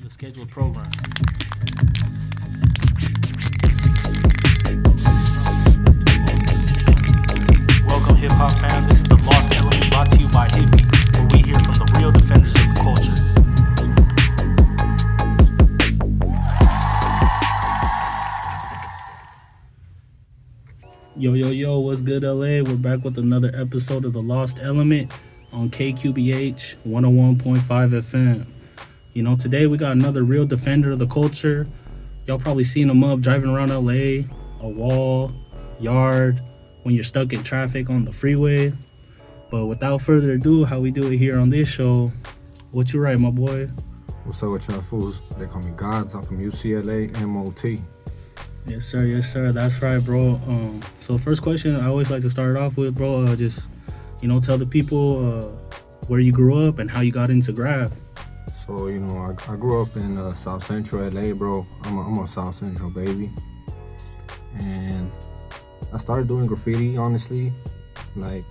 the scheduled program. Welcome, hip hop fans. This is the Lost Element brought to you by Hippie, where we hear from the real defenders of the culture. Yo, what's good, LA? We're back with another episode of The Lost Element on KQBH 101.5 FM. You know, today we got another real defender of the culture. Y'all probably seen him up driving around LA, a wall, yard, when you're stuck in traffic on the freeway. But without further ado, how we do it here on this show, what you write, my boy? What's up with y'all fools? They call me Gods. I'm from UCLA MOT. Yes, sir. That's right, bro. So first question I always like to start it off with, bro, just, you know, tell the people where you grew up and how you got into graph. So, you know, I grew up in South Central LA, bro. I'm a South Central baby. And I started doing graffiti, honestly, like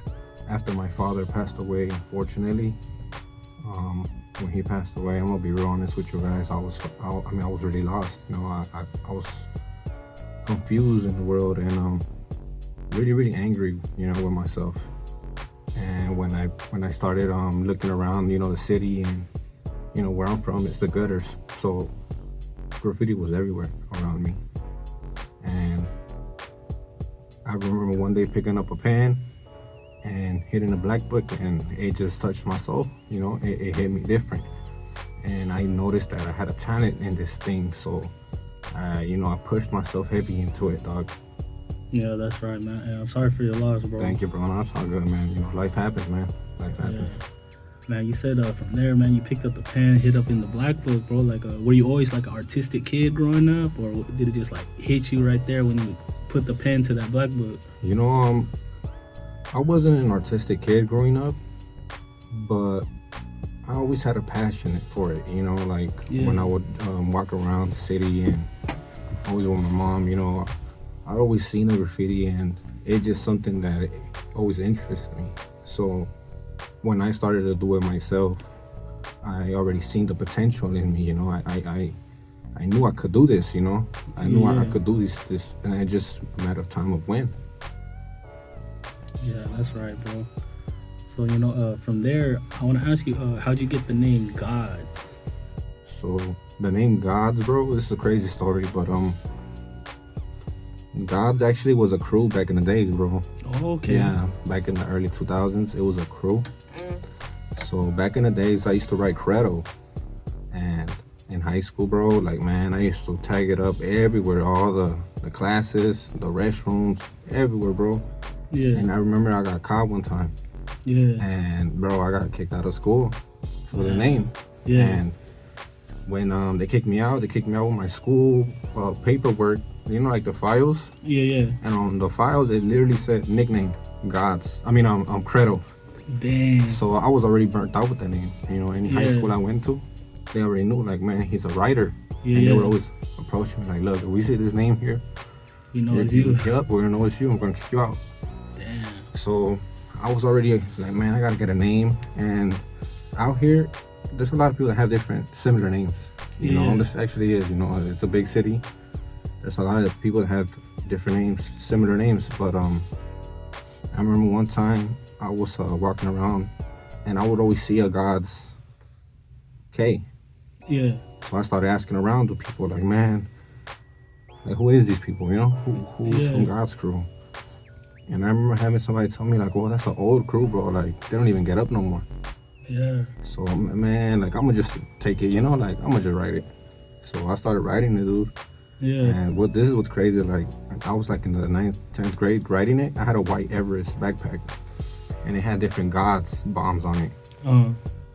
after my father passed away, unfortunately. When he passed away, I'm gonna be real honest with you guys, I was really lost. You know, I was confused in the world and really angry, you know, with myself. And when I started looking around, you know, the city and, you know, where I'm from, it's the gutters, so graffiti was everywhere around me. And I remember one day picking up a pen and hitting a black book, and it just touched my soul. You know, it hit me different, and I noticed that I had a talent in this thing. So you know, I pushed myself heavy into it, dog. Yeah, that's right, man. Yeah, I'm sorry for your loss, bro. Thank you, bro. No, that's all good, man. You know, life happens, man. Life happens. Yeah. Man, you said from there, man, you picked up the pen, hit up in the black book, bro. Like, were you always like an artistic kid growing up, or did it just like hit you right there when you put the pen to that black book? You know, I wasn't an artistic kid growing up, but I always had a passion for it. You know, like when I would walk around the city and always with my mom, you know, I'd always seen the graffiti, and it's just something that always interested me. So when I started to do it myself, I already seen the potential in me. You know, I knew I could do this. You know, I knew I could do this, and it just a matter of time of when. Yeah, that's right, bro. So, you know, from there, I want to ask you, how'd you get the name Gods? So the name Gods, bro, this is a crazy story, but Gods actually was a crew back in the days, bro. Oh, okay. Yeah, back in the early 2000s, it was a crew. So back in the days, I used to write credo, and in high school, bro, like, man, I used to tag it up everywhere, all the classes, the restrooms, everywhere, bro. Yeah. And I remember I got caught one time. Yeah. And bro, I got kicked out of school for the name. Yeah. And when they kicked me out with my school paperwork, you know, like the files. Yeah. And on the files, it literally said nickname Gods. Credo. Dang. So I was already burnt out with that name. You know, any high school I went to, they already knew, like, man, he's a writer. Yeah. And they would always approach me like, look, if we see this name here, you know it's you. Yep, we're gonna know it's you. I'm gonna kick you out. Damn. So I was already like, man, I gotta get a name. And out here, there's a lot of people that have different, similar names. You know, this actually is, you know, it's a big city. There's a lot of people that have different names, similar names. But I remember one time I was walking around, and I would always see a God's K. Yeah. So I started asking around to people, like, man, like, who is these people, you know? Who's from God's crew? And I remember having somebody tell me, like, oh, that's an old crew, bro. Like, they don't even get up no more. Yeah. So, man, like, I'm going to just take it, you know? Like, I'm going to just write it. So I started writing it, dude. Yeah. And this is what's crazy. Like, I was, like, in the 9th, 10th grade writing it. I had a white Everest backpack. And it had different Gods bombs on it. Uh-huh.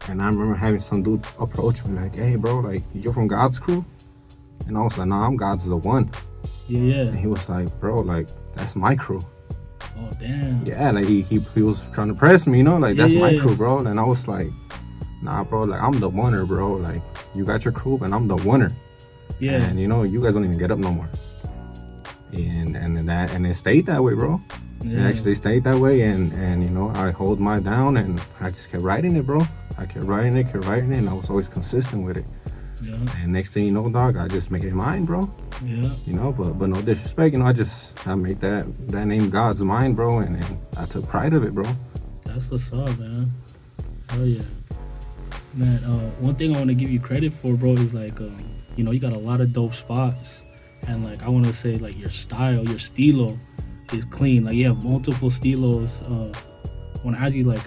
And I remember having some dude approach me, like, hey, bro, like, you're from God's crew? And I was like, nah, I'm God's the one. Yeah. And he was like, bro, like, that's my crew. Oh, damn. Yeah, like he was trying to press me, you know, like, that's my crew, bro. And I was like, nah, bro, like, I'm the winner, bro. Like, you got your crew, and I'm the winner. Yeah. And, you know, you guys don't even get up no more. And it stayed that way, bro. Yeah. It actually stayed that way, and you know, I hold mine down, and I just kept writing it, bro. I kept writing it, and I was always consistent with it. Yeah. And next thing you know, dog, I just made it mine, bro. Yeah. You know, but no disrespect, you know, I made that name God's mine, bro, and I took pride of it, bro. That's what's up, man. Oh yeah. Man, one thing I want to give you credit for, bro, is like, you know, you got a lot of dope spots, and like I want to say, like your style, your stilo, is clean. Like you have multiple stilos. I want to ask you, like,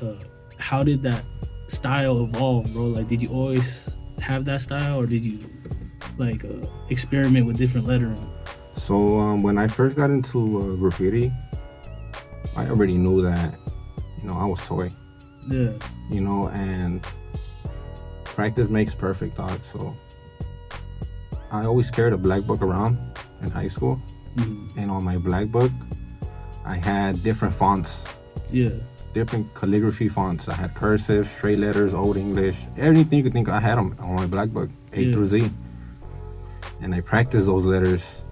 how did that style evolve, bro? Like, did you always have that style, or did you like experiment with different lettering? So when I first got into graffiti, I already knew that, you know, I was toy, Yeah. you know, and practice makes perfect, dog. So I always carried a black book around in high school, and on my black book, I had different fonts, Yeah. different calligraphy fonts. I had cursive, straight letters, Old English, everything you could think. I had them on my black book, A through Z, and I practiced those letters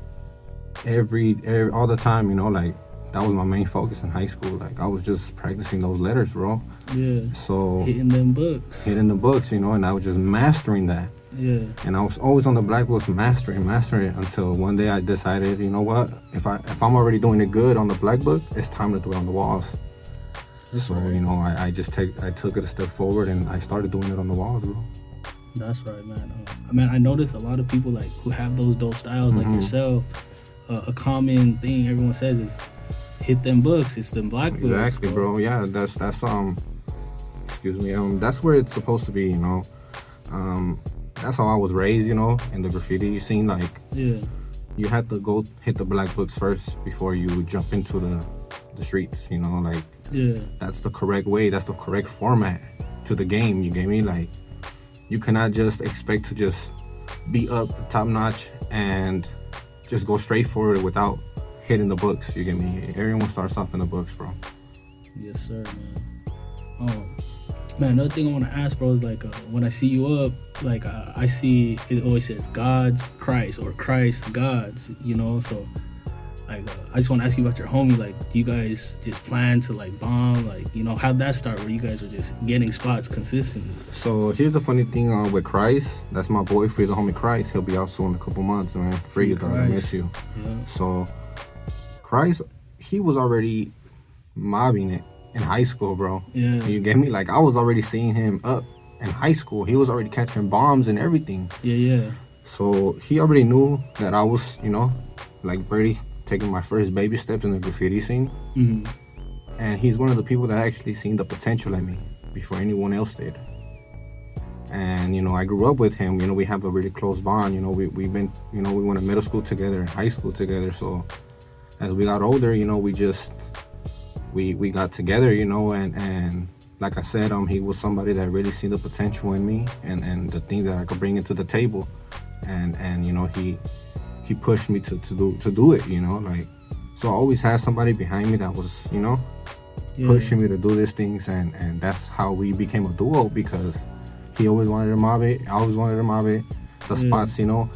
every all the time. You know, like that was my main focus in high school. Like I was just practicing those letters, bro. Yeah. So Hitting them books. hitting the books, you know, and I was just mastering that. Yeah. And I was always on the black books, mastering it until one day I decided, you know what? If I'm already doing it good on the black book, it's time to do it on the walls. That's So right. you know, I took it a step forward and I started doing it on the walls, bro. That's right, man. Man, I noticed a lot of people like who have those dope styles, like yourself. A common thing everyone says is hit them books. It's them black books. Exactly, bro. Yeah, that's excuse me. That's where it's supposed to be, you know. That's how I was raised, you know, in the graffiti scene. Like, Yeah. you had to go hit the black books first before you jump into the streets, you know. Like, Yeah. that's the correct way. That's the correct format to the game. You get me? Like, you cannot just expect to just be up top notch and just go straight for it without hitting the books. You get me? Everyone starts off in the books, bro. Yes, sir, man. Man, another thing I want to ask, bro, is like when I see you up, like I see it always says Gods Christ or Christ Gods, you know. So like I just want to ask you about your homie. Like, do you guys just plan to like bomb? Like, you know, how'd that start? Where you guys were just getting spots consistently? So here's the funny thing with Christ. That's my boy, Free the homie Christ. He'll be out soon in a couple months, man. Free, dog. I miss you. Yeah. So Christ, he was already mobbing it in high school, bro. Yeah. You get me? Like, I was already seeing him up in high school. He was already catching bombs and everything. Yeah. Yeah. So he already knew that I was, you know, like already taking my first baby steps in the graffiti scene. And he's one of the people that actually seen the potential in me before anyone else did. And, you know, I grew up with him. You know, we have a really close bond. You know, we've been, you know, we went to middle school together and high school together. So as we got older, you know, we got together, you know, and like I said, he was somebody that really seen the potential in me and the thing that I could bring into the table. And you know, he pushed me to do it, you know, like, so I always had somebody behind me that was, you know, pushing me to do these things, and that's how we became a duo, because he always wanted to mob it, I always wanted to mob it. The spots, you know,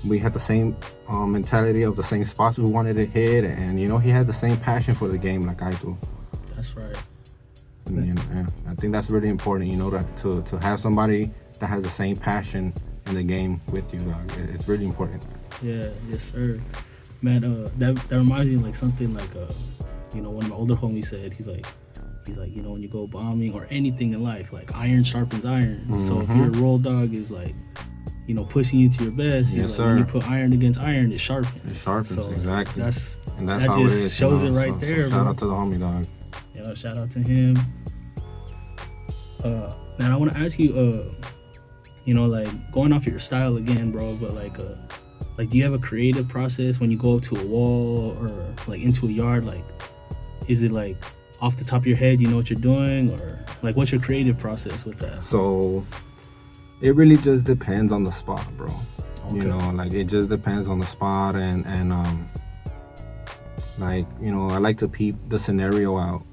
we had the same mentality of the same spots we wanted to hit, and you know, he had the same passion for the game like I do. That's right. And, you know, I think that's really important, you know, to have somebody that has the same passion in the game with you, dog. It's really important. Yeah, yes, sir. Man, that reminds me of like something like you know, one of my older homies said, he's like, you know, when you go bombing or anything in life, like iron sharpens iron. So if your roll dog is like, you know, pushing you to your best, yes, like, sir. when you put iron against iron, it sharpens. It sharpens, so exactly. That's that how just it is, shows it right there, so bro. shout out to the homie, dog. You know, shout out to him. Man, I want to ask you, you know, like going off your style again, bro, but like do you have a creative process when you go up to a wall or like into a yard? Like, is it like off the top of your head, you know what you're doing, or like what's your creative process with that? So it really just depends on the spot, bro. Okay. You know, like it just depends on the spot, and like, you know, I like to peep the scenario out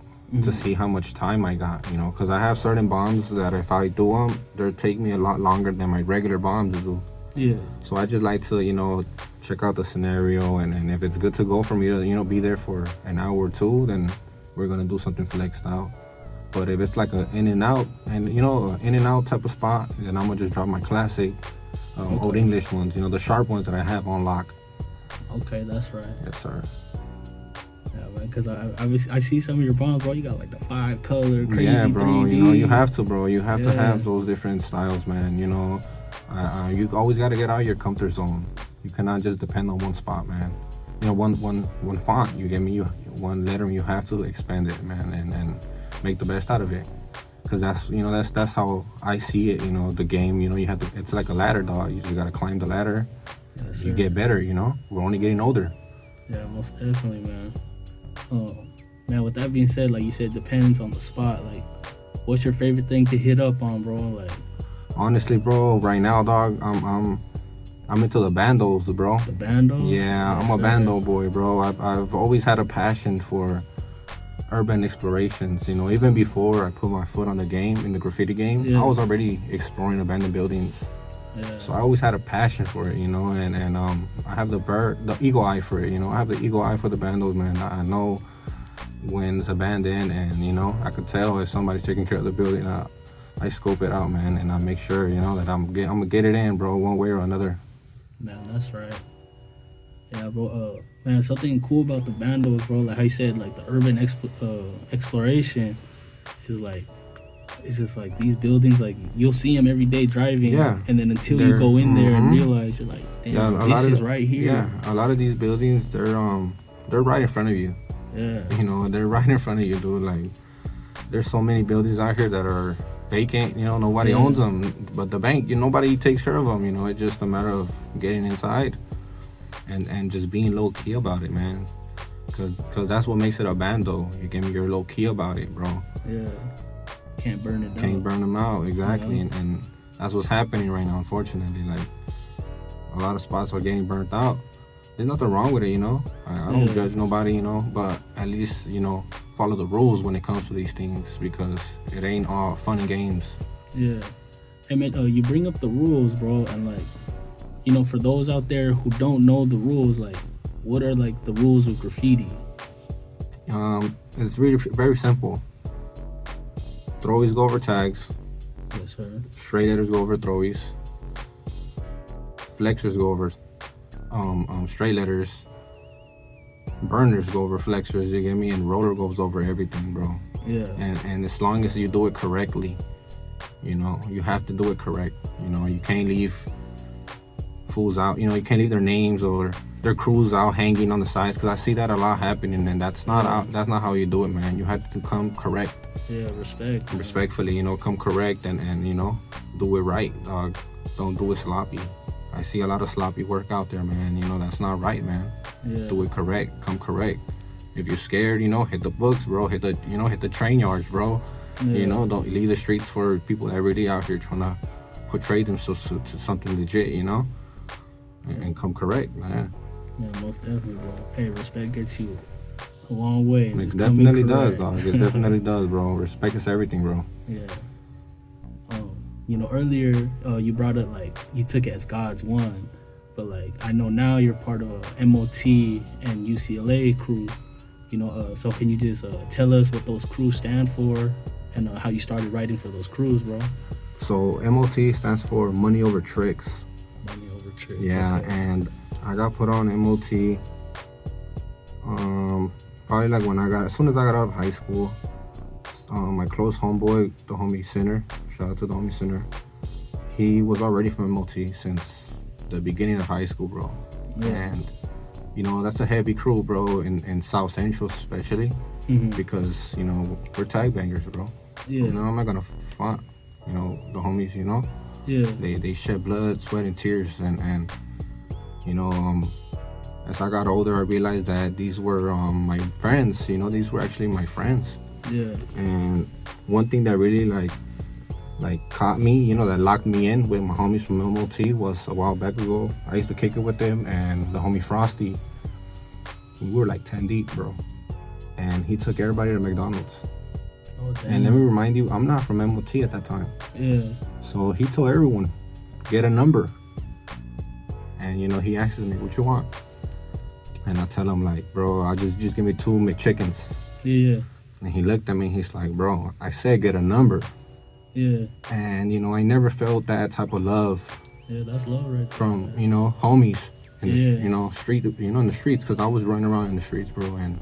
to see how much time I got, you know, because I have certain bombs that if I do them, they'll take me a lot longer than my regular bombs do. Yeah. So I just like to, you know, check out the scenario, and if it's good to go for me to, you know, be there for an hour or two, then we're gonna do something flexed out. But if it's like a in and out, and you know, an in and out type of spot, then I'm gonna just drop my classic Old English ones, the sharp ones that I have on lock. Okay, that's right. Yes, sir. Yeah, man, because I see some of your bonds, bro. You got like the 5-color, crazy Yeah, bro. 3D. You have to, bro. You have to have those different styles, man. You always got to get out of your comfort zone. You cannot just depend on one spot, man. One font. You get me? One letter. You have to expand it, man, and make the best out of it. Because that's how I see it. The game. You have to. It's like a ladder, dog. You just got to climb the ladder. Yes, you get better. We're only getting older. Yeah, most definitely, man. Man, with that being said, like you said, depends on the spot. Like, what's your favorite thing to hit up on, bro? Like, honestly, bro, right now, dog, I'm into the bandos, bro. The bandos? Yeah, I'm a bando boy, bro. I've always had a passion for urban explorations. Even before I put my foot on the game, in the graffiti game, I was already exploring abandoned buildings. Yeah. So I always had a passion for it, and I have the eagle eye for it, I have the eagle eye for the bandos, man. I know when it's abandoned, and I could tell if somebody's taking care of the building. I scope it out, man, and I make sure, that I'm gonna get it in, bro, one way or another. Man, that's right. Yeah, bro. Man, something cool about the bandos, bro. Like how you said, like the urban exploration is like. It's just like these buildings, like you'll see them every day driving, and then until you go in there and realize, you're like, damn, this is right here. Yeah, a lot of these buildings, they're right in front of you. Yeah, they're right in front of you, dude. Like, there's so many buildings out here that are vacant. Nobody owns them, but the bank, nobody takes care of them. It's just a matter of getting inside and just being low key about it, man. Cause that's what makes it a bando. You get me? You're low key about it, bro. Yeah. Can't burn it down. Can't burn them out, exactly. And that's what's happening right now, unfortunately. Like, a lot of spots are getting burnt out. There's nothing wrong with it, I don't judge nobody, but at least, follow the rules when it comes to these things, because it ain't all fun and games. Yeah. Hey, man, you bring up the rules, bro, and like, for those out there who don't know the rules, like, what are like the rules of graffiti? It's really very simple. Throwies go over tags. Yes, sir. Straight letters go over throwies. Flexors go over straight letters. Burners go over flexors, you get me? And roller goes over everything, bro. Yeah. And as long as you do it correctly, you have to do it correct. You can't leave fools out. You can't leave their names or their crews out hanging on the sides, because I see that a lot happening, and that's not how you do it, man. You have to come correct. Yeah, respectfully, come correct and do it right, dog. Don't do it sloppy. I see a lot of sloppy work out there, man. That's not right, man. Yeah. Do it correct, come correct. If you're scared, hit the books, bro. Hit the train yards, bro. Yeah. Don't leave the streets for people every day out here trying to portray themselves to something legit, and come correct, man. Yeah, most definitely, bro. Hey, respect gets you a long way. It definitely does, dog. It definitely does, bro. Respect is everything, bro. Yeah. Earlier you brought up like you took it as Gods One, but like I know now you're part of a MOT and UCLA crew. So can you just tell us what those crews stand for and how you started writing for those crews, bro? So MOT stands for Money Over Tricks. Money Over Tricks. Yeah, okay. And I got put on MOT. Probably like as soon as I got out of high school. My close homeboy, the homie Sinner, shout out to the homie Sinner, he was already from MOT since the beginning of high school, bro. Yeah. And that's a heavy crew, bro, in South Central especially, because we're tag bangers, bro. Yeah. I'm not gonna front, the homies, Yeah. They shed blood, sweat, and tears, and as I got older, I realized that these were my friends. These were actually my friends. Yeah. And one thing that really like caught me, that locked me in with my homies from MOT was a while back ago. I used to kick it with them and the homie Frosty. We were like 10 deep, bro. And he took everybody to McDonald's. Oh, damn. And let me remind you, I'm not from MOT at that time. Yeah. So he told everyone, get a number. And he asks me, what you want? And I tell him like, bro, I just give me 2 McChickens. Yeah. And he looked at me, he's like, bro, I said get a number. Yeah. And, I never felt that type of love Yeah, that's low right there, from man. you know homies in the Yeah. you know street in the streets, because I was running around in the streets, bro, and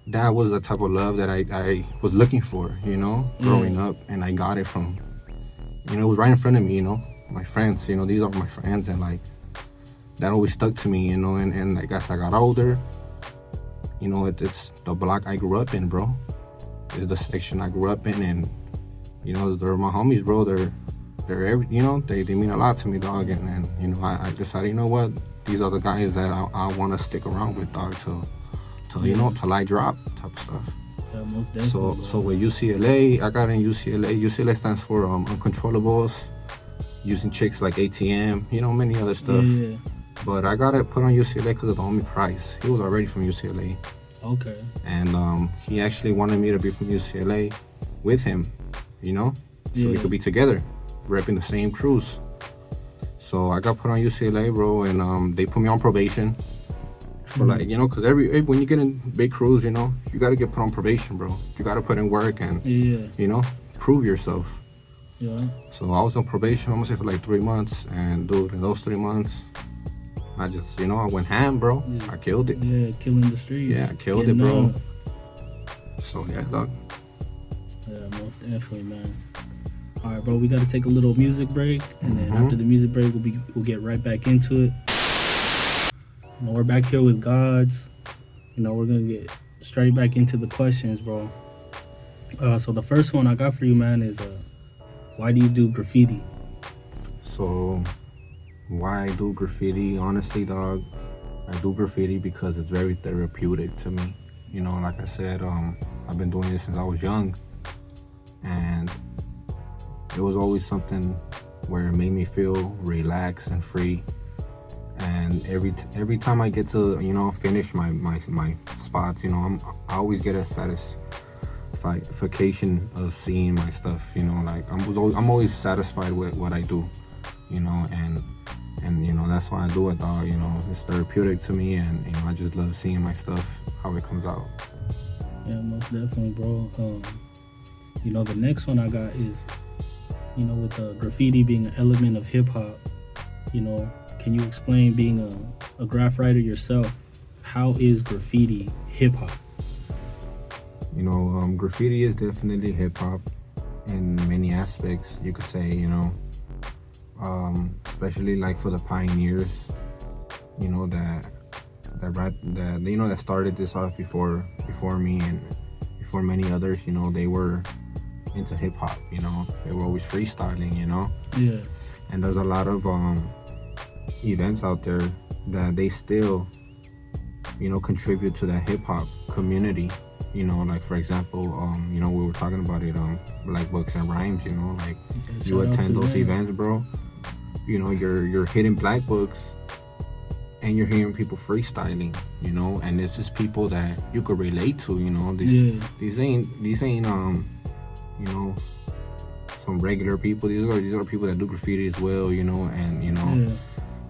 that was the type of love that I was looking for, growing Yeah. up, and I got it from, it was right in front of me, my friends, these are my friends, and like that always stuck to me, and like as I got older, it's the block I grew up in, bro. It's the section I grew up in, and they're my homies, bro. They're every, they mean a lot to me, dog, and I decided, what, these are the guys that I want to stick around with, dog, till till I drop type of stuff. Yeah, most definitely. So with UCLA, I got in UCLA. UCLA stands for Uncontrollables, using chicks like ATM, many other stuff. Yeah. But I got it put on UCLA because of the homie Price. He was already from UCLA. Okay. And he actually wanted me to be from UCLA with him, so we could be together, repping the same crews. So I got put on UCLA, bro, and they put me on probation. For like, because when you get in big crews, you got to get put on probation, bro. You got to put in work and, prove yourself. Yeah. So I was on probation, I'm going to say, for like 3 months. And, dude, in those 3 months, I just, I went ham, bro. Yeah. I killed it. Yeah, killing the streets. Yeah, I killed it, bro. So, yeah, dog. Yeah, most definitely, man. All right, bro, we got to take a little music break. And then after the music break, we'll get right back into it. We're back here with Gods. We're going to get straight back into the questions, bro. So the first one I got for you, man, is why do you do graffiti? So, why I do graffiti? Honestly, dog, I do graffiti because it's very therapeutic to me. Like I said, I've been doing this since I was young. And it was always something where it made me feel relaxed and free. And every time I get to finish my spots, I always get a satisfaction of seeing my stuff. Like I'm always satisfied with what I do, and that's why I do it, dog. It's therapeutic to me, and I just love seeing my stuff, how it comes out. Yeah, most definitely, bro. The next one I got is with graffiti being an element of hip hop. Can you explain being a graph writer yourself? How is graffiti hip hop? Graffiti is definitely hip hop in many aspects. You could say, especially like for the pioneers, that started this off before me and before many others. They were into hip hop. They were always freestyling. Yeah. And there's a lot of events out there that they still contribute to that hip-hop community, like for example, we were talking about it, Black Books and Rhymes, like you attend those events, bro, you're hitting Black Books and you're hearing people freestyling, and it's just people that you could relate to, these ain't some regular people. These are people that do graffiti as well, and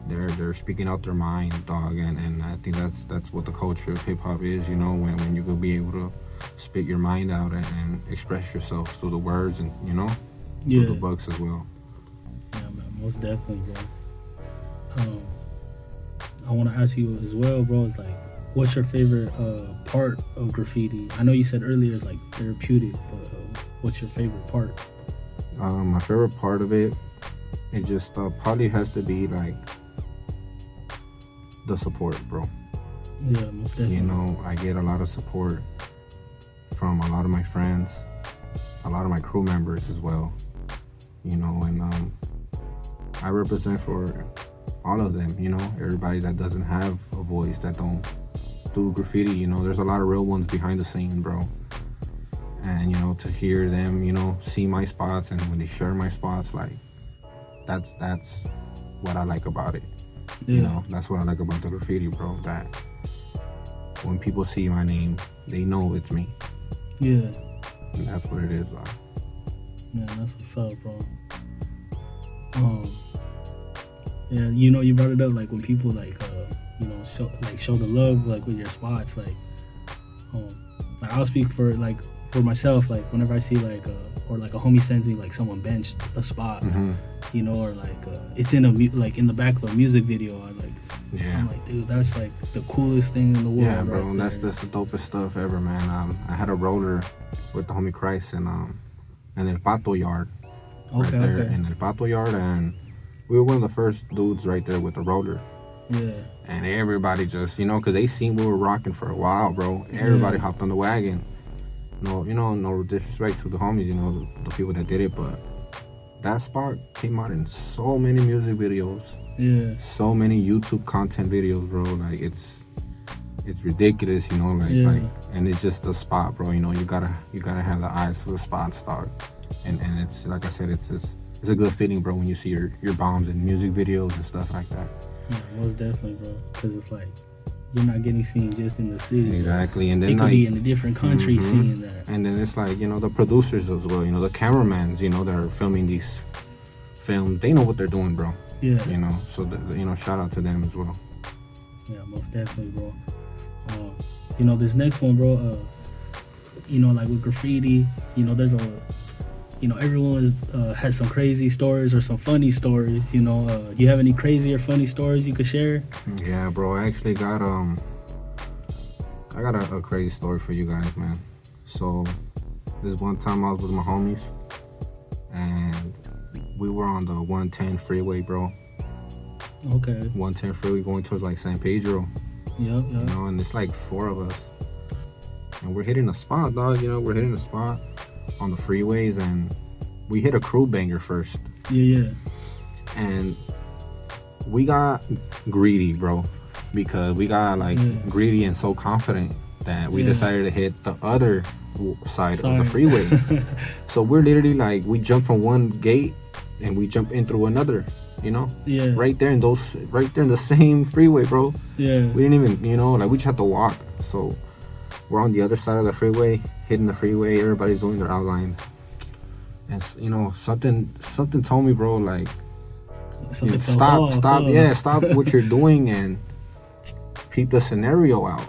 they're speaking out their mind, dog, and I think that's what the culture of hip hop is, when you could be able to spit your mind out and express yourself through the words and through the books as well. Yeah, man, most definitely, bro. I want to ask you as well, bro. It's like, what's your favorite part of graffiti? I know you said earlier it's like therapeutic, but what's your favorite part? My favorite part of it just probably has to be like the support, bro. Yeah, most definitely. I get a lot of support from a lot of my friends, a lot of my crew members as well, and I represent for all of them, everybody that doesn't have a voice, that don't do graffiti. There's a lot of real ones behind the scene, bro. And to hear them see my spots, and when they share my spots, like that's what I like about it. That's what I like about the graffiti, bro, that when people see my name, they know it's me. Yeah. And that's what it is, like. Yeah, that's what's up, bro. Yeah, you brought it up, like when people like show the love, like with your spots, like I'll speak for for myself, like whenever I see like or like a homie sends me like someone benched a spot, you know, or like it's in a like in the back of a music video. I'm like, dude, that's like the coolest thing in the world. Yeah, bro, right that's the dopest stuff ever, man. I had a roller with the homie Christ in El Pato yard, right there in El Pato yard, and we were one of the first dudes right there with the roller. Yeah. And everybody just, you know, because they seen we were rocking for a while, bro. Everybody hopped on the wagon. No, you know, no disrespect to the homies, you know, the people that did it, but that spot came out in so many music videos. Yeah. So many YouTube content videos, bro. Like it's ridiculous, you know, like and it's just the spot, bro. You know, you gotta have the eyes for the spots, dog. And it's like I said, it's a good feeling, bro, when you see your bombs in music videos and stuff like that. Yeah, most definitely, bro. Because it's like you're not getting seen just in the city. Exactly, and then it could like, be in a different country seeing that. And then it's like, you know, the producers as well. You know, the cameramans. You know, that are filming these films. They know what they're doing, bro. Yeah. You know, so you know, shout out to them as well. Yeah, most definitely, bro. You know, this next one, bro. You know, like with graffiti, you know, there's you know, everyone has some crazy stories or some funny stories. You know, do you have any crazy or funny stories you could share? Yeah, bro. I actually got I got a crazy story for you guys, man. So this one time I was with my homies, and we were on the 110 freeway, bro. Okay. 110 freeway going towards like San Pedro. Yep. You know, and it's like 4 of us, and we're hitting a spot, dog. You know, we're hitting a spot on the freeways, and we hit a crew banger first. Yeah. And we got greedy, bro, because we got like greedy and so confident that we decided to hit the other side of the freeway. So we're literally like, we jump from one gate and we jump in through another, you know? Yeah. Right there in the same freeway, bro. Yeah. We didn't even, you know, like we just had to walk. So we're on the other side of the freeway, hitting the freeway, everybody's doing their outlines. And you know, something told me, bro, like, you know, stop what you're doing and peep the scenario out.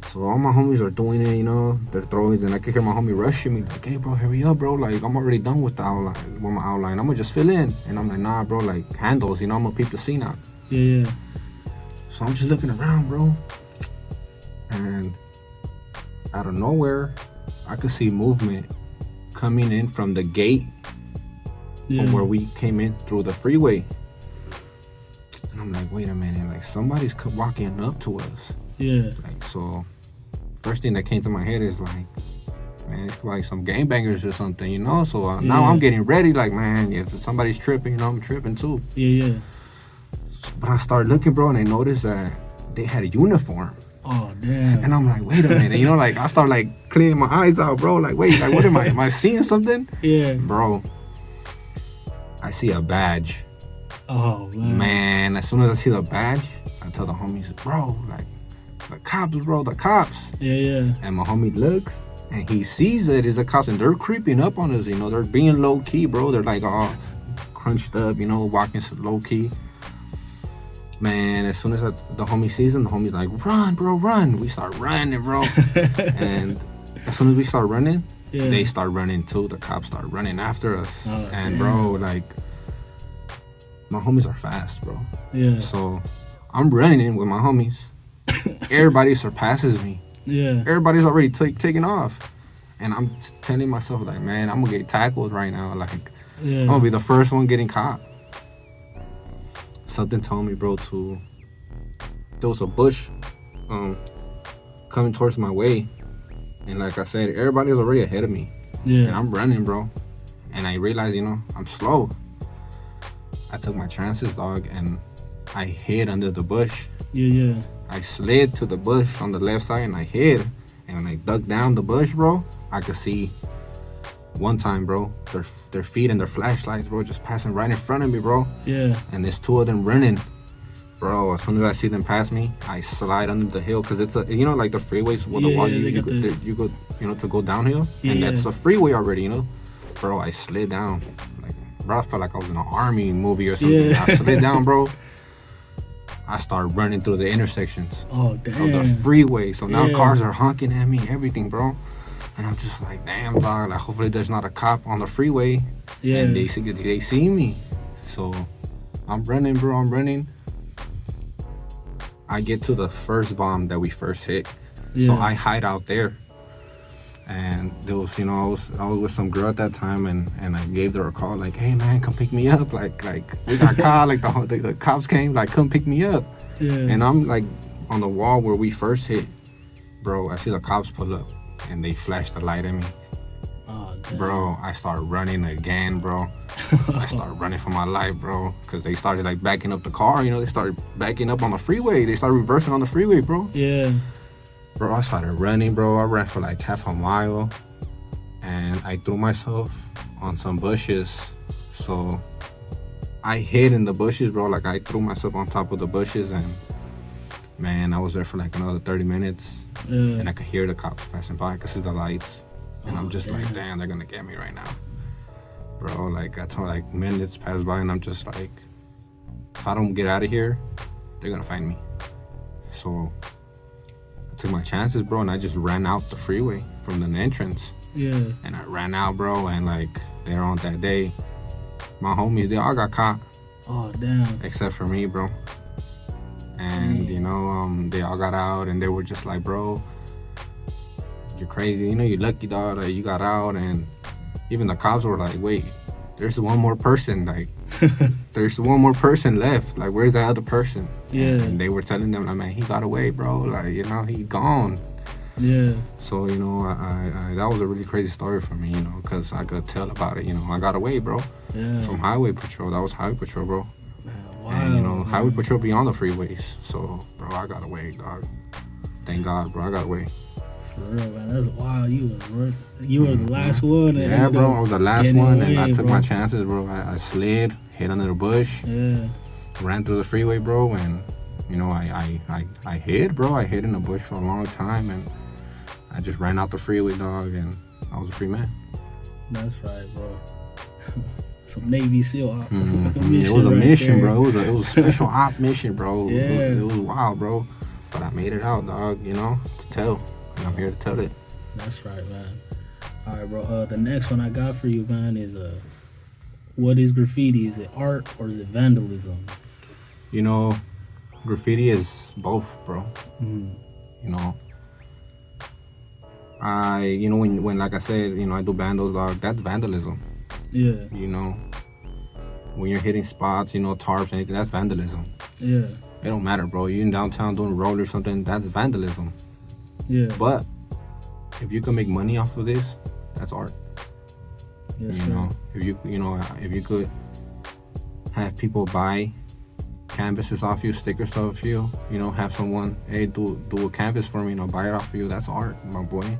So all my homies are doing it, you know, they're throwing, and I could hear my homie rushing me, like, hey bro, hurry up, bro, like I'm already done with the outline, with my outline, I'm gonna just fill in. And I'm like, nah, bro, like handles, you know, I'm gonna peep the scene out. Yeah. So I'm just looking around, bro, and out of nowhere I could see movement coming in from the gate from where we came in through the freeway. And I'm like, wait a minute, like somebody's walking up to us. Yeah. Like, so first thing that came to my head is like, man, it's like some gangbangers or something, you know? So now I'm getting ready, like, man, if somebody's tripping, you know, I'm tripping too. Yeah. But I started looking, bro, and I noticed that they had a uniform. Oh, damn. And I'm like, wait a minute, you know, like I start like cleaning my eyes out, bro. Like, wait, like what am I seeing something? Yeah. Bro, I see a badge. Oh, man. As soon as I see the badge, I tell the homies, bro, like, the cops, bro, the cops. Yeah. And my homie looks, and he sees it is a cops, and they're creeping up on us, you know, they're being low key, bro. They're like all crunched up, you know, walking low key. Man, as soon as the homie sees them, the homie's like, run, bro, run. We start running, bro. And as soon as we start running, they start running too. The cops start running after us. Oh, and damn. Bro, like, my homies are fast, bro. Yeah. So I'm running in with my homies. Everybody surpasses me. Yeah. Everybody's already taking off. And I'm telling myself, like, man, I'm gonna get tackled right now. Like, I'm gonna be the first one getting caught. Something told me, bro, there was a bush coming towards my way. And like I said, everybody's already ahead of me. Yeah. And I'm running, bro. And I realized, you know, I'm slow. I took my chances, dog, and I hid under the bush. Yeah. I slid to the bush on the left side and I hid. And when I dug down the bush, bro, I could see one time, bro, their feet and their flashlights, bro, just passing right in front of me, bro. Yeah. And there's 2 of them running. Bro, as soon as I see them pass me, I slide under the hill, because it's a, you know, like the freeways with the wall, you go, you know, to go downhill. And that's a freeway already, you know. Bro, I slid down. Like, bro, I felt like I was in an army movie or something. I slid down, bro. I started running through the intersections of the freeway. So now cars are honking at me, everything, bro. And I'm just like, damn, dog. Like, hopefully there's not a cop on the freeway. Yeah. And they see me. So I'm running, bro. I'm running. I get to the first bomb that we first hit. Yeah. So I hide out there. And there was, you know, I was with some girl at that time, and I gave her a call, like, hey man, come pick me up. Like we got caught. Like the cops came, like, come pick me up. Yeah. And I'm like on the wall where we first hit, bro. I see the cops pull up, and they flash the light at me. Oh, damn. Bro, I start running again, bro. I start running for my life, bro, because they started like backing up the car. You know, they started backing up on the freeway. They started reversing on the freeway, bro. Yeah. Bro, I started running, bro. I ran for like half a mile, and I threw myself on some bushes. So I hid in the bushes, bro. Like, I threw myself on top of the bushes, and man, I was there for like another 30 minutes. Yeah. And I could hear the cops passing by. I could see the lights, and I'm just like, damn, they're gonna get me right now, bro. Like, I told, like, minutes pass by, and I'm just like, if I don't get out of here, they're gonna find me. So I took my chances, bro, and I just ran out the freeway from the entrance. Yeah. And I ran out, bro, and like, later on that day, my homies, they all got caught. Oh, damn. Except for me, bro. And you know, they all got out, and they were just like, bro, you're crazy, you know, you're lucky, dog, like, you got out. And even the cops were like, wait, there's one more person, like, there's one more person left, like, where's that other person? Yeah. And they were telling them, like, man, he got away, bro, like, you know, he gone. Yeah. So, you know, I that was a really crazy story for me, you know, because I could tell about it. You know, I got away, bro, Yeah. from highway patrol. That was highway patrol, bro. Man, wow. And, you know, man. highway patrol be on the freeways. So, bro, I got away, dog. Thank God, bro, I got away. For real, man. That's wild. You were the last one. And Yeah, bro, I was the last getting one, away, and I took bro. my chances, bro. I slid, hit under the bush, Yeah. ran through the freeway, bro, and, you know, I hid, bro. I hid in the bush for a long time, and I just ran out the freeway, dog, and I was a free man. That's right, bro. Some Navy SEAL It was a right mission, there. bro. It was a special op mission, bro. Yeah. It was wild, bro. But I made it out, dog, you know, to tell. And I'm here to tell it. That's right, man. All right, bro. The next one I got for you, man, is what is graffiti? Is it art or is it vandalism? You know, graffiti is both, bro. Mm. You know, you know, when like I said, you know, I do vandals, dog, that's vandalism. Yeah. You know, when you're hitting spots, you know, tarps, anything, that's vandalism. Yeah. It don't matter, bro. You're in downtown doing a roll or something, that's vandalism. Yeah. But if you can make money off of this, that's art. Yes, You sir. know, if you could have people buy canvases off you, stickers off you, you know, have someone, hey, do a canvas for me, you know, buy it off of you, that's art, my boy.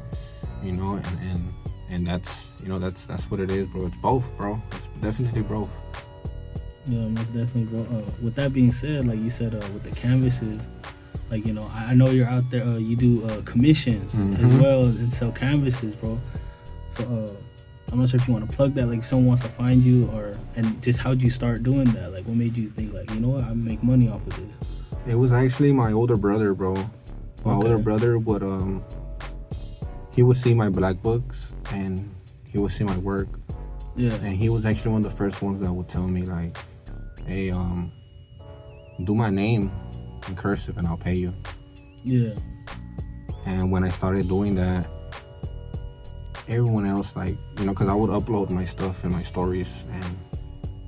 You know, and that's, you know, that's what it is, bro. It's both, bro. It's definitely both. Yeah, most definitely, bro. With that being said, like you said, with the canvases, like, you know, I know you're out there, you do commissions as well and sell canvases, bro. So I'm not sure if you want to plug that, like if someone wants to find you, and just how'd you start doing that? Like, what made you think, like, you know what, I make money off of this? It was actually my older brother, bro. My Okay. older brother would he would see my black books and he would see my work. Yeah. And he was actually one of the first ones that would tell me, like, hey, do my name in cursive and I'll pay you. Yeah. And when I started doing that, everyone else, like, you know, because I would upload my stuff in my stories, and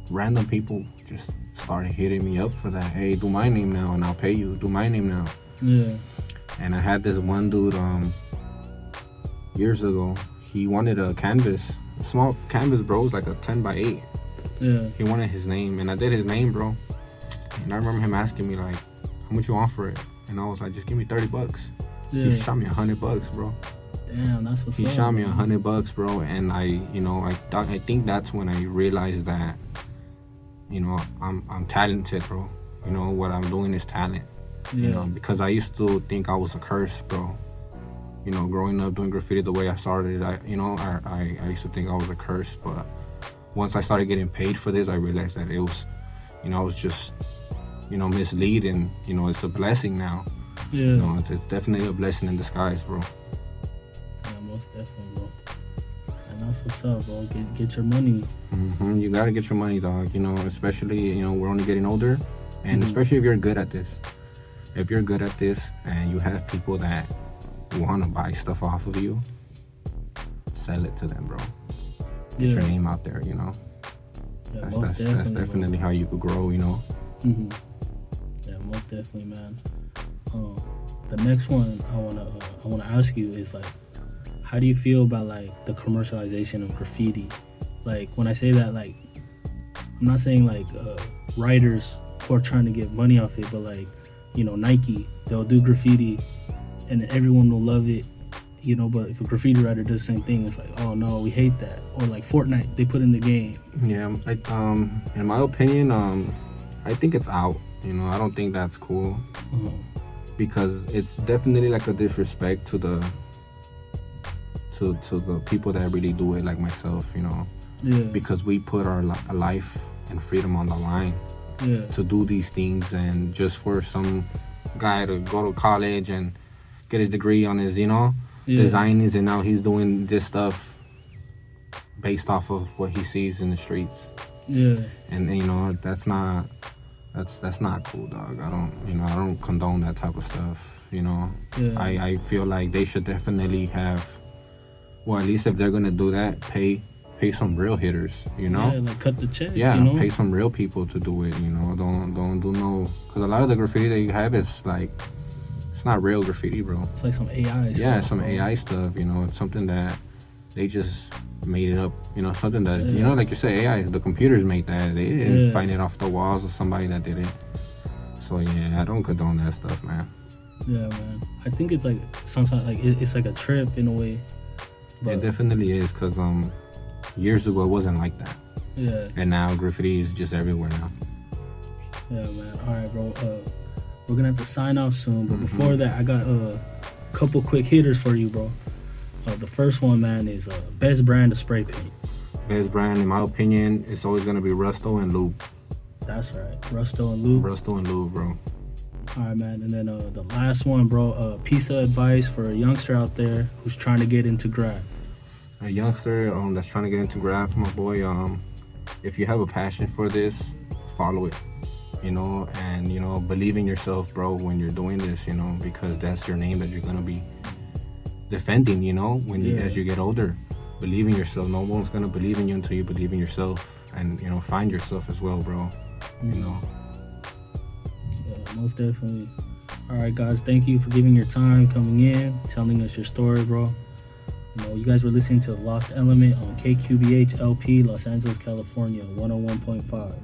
random people just started hitting me up for that. Hey, do my name now and I'll pay you. Do my name now. Yeah. And I had this one dude years ago. He wanted a canvas, a small canvas, bro. It was like a 10 by 8. Yeah. He wanted his name, and I did his name, bro. And I remember him asking me, like, how much you want for it? And I was like, just give me $30. Yeah. He shot me $100, bro. Damn, that's what's He up. shot me man. $100, bro. And I think that's when I realized that, you know, I'm talented, bro. You know, what I'm doing is talent. Yeah. You know, because I used to think I was a curse, bro. You know, growing up doing graffiti the way I started, I used to think I was a curse. But once I started getting paid for this, I realized that it was, you know, I was just, you know, misleading. You know, it's a blessing now. Yeah. You know, it's definitely a blessing in disguise, bro. Yeah, most definitely, bro. And that's what's up, bro. Get your money. You gotta get your money, dog. You know, especially, you know, we're only getting older, and especially if you're good at this. If you're good at this and you have people that want to buy stuff off of you, sell it to them, bro. Get your name out there, you know. Yeah, that's definitely how you could grow, you know. Yeah, most definitely, man. The next one I wanna ask you is like, how do you feel about like the commercialization of graffiti? Like when I say that, like I'm not saying like writers who are trying to get money off it, but like, you know, Nike, they'll do graffiti and everyone will love it, you know, but if a graffiti writer does the same thing, it's like, oh no, we hate that. Or like Fortnite, they put in the game. Yeah, in my opinion, I think it's out. You know, I don't think that's cool because it's definitely like a disrespect to the people that really do it, like myself. You know, because we put our life and freedom on the line to do these things, and just for some guy to go to college and get his degree on his, you know, designings, and now he's doing this stuff based off of what he sees in the streets. And you know, that's not cool, dog. I don't condone that type of stuff, you know. I feel like they should definitely have, well, at least if they're gonna do that, pay some real hitters, you know. Like cut the check. Yeah, you know? Pay some real people to do it, you know. Don't do no, because a lot of the graffiti that you have is like, it's not real graffiti, bro. It's like some AI stuff. Yeah, some AI stuff, you know. It's something that they just made it up, you know, something that, you know, like you say, AI, the computers made that. They didn't find it off the walls of somebody that did it. So, yeah, I don't condone that stuff, man. Yeah, man. I think it's like, sometimes, like, it's like a trip in a way. But it definitely is, because years ago, it wasn't like that. Yeah. And now graffiti is just everywhere now. Yeah, man. All right, bro. We're going to have to sign off soon. But before that, I got a couple quick hitters for you, bro. The first one, man, is best brand of spray paint. Best brand, in my opinion, it's always going to be Rusto and Lube. That's right. Rusto and Lube. Rusto and Lube, bro. All right, man. And then the last one, bro, piece of advice for a youngster out there who's trying to get into graph. A youngster that's trying to get into graph, my boy, if you have a passion for this, follow it, you know, and, you know, believe in yourself, bro, when you're doing this, you know, because that's your name that you're going to be defending, you know, when you, as you get older. Believe in yourself. No one's going to believe in you until you believe in yourself, and, you know, find yourself as well, bro, you know. Yeah, most definitely. All right, guys, thank you for giving your time, coming in, telling us your story, bro. You know, you guys were listening to The Lost Element on KQBH LP, Los Angeles, California, 101.5.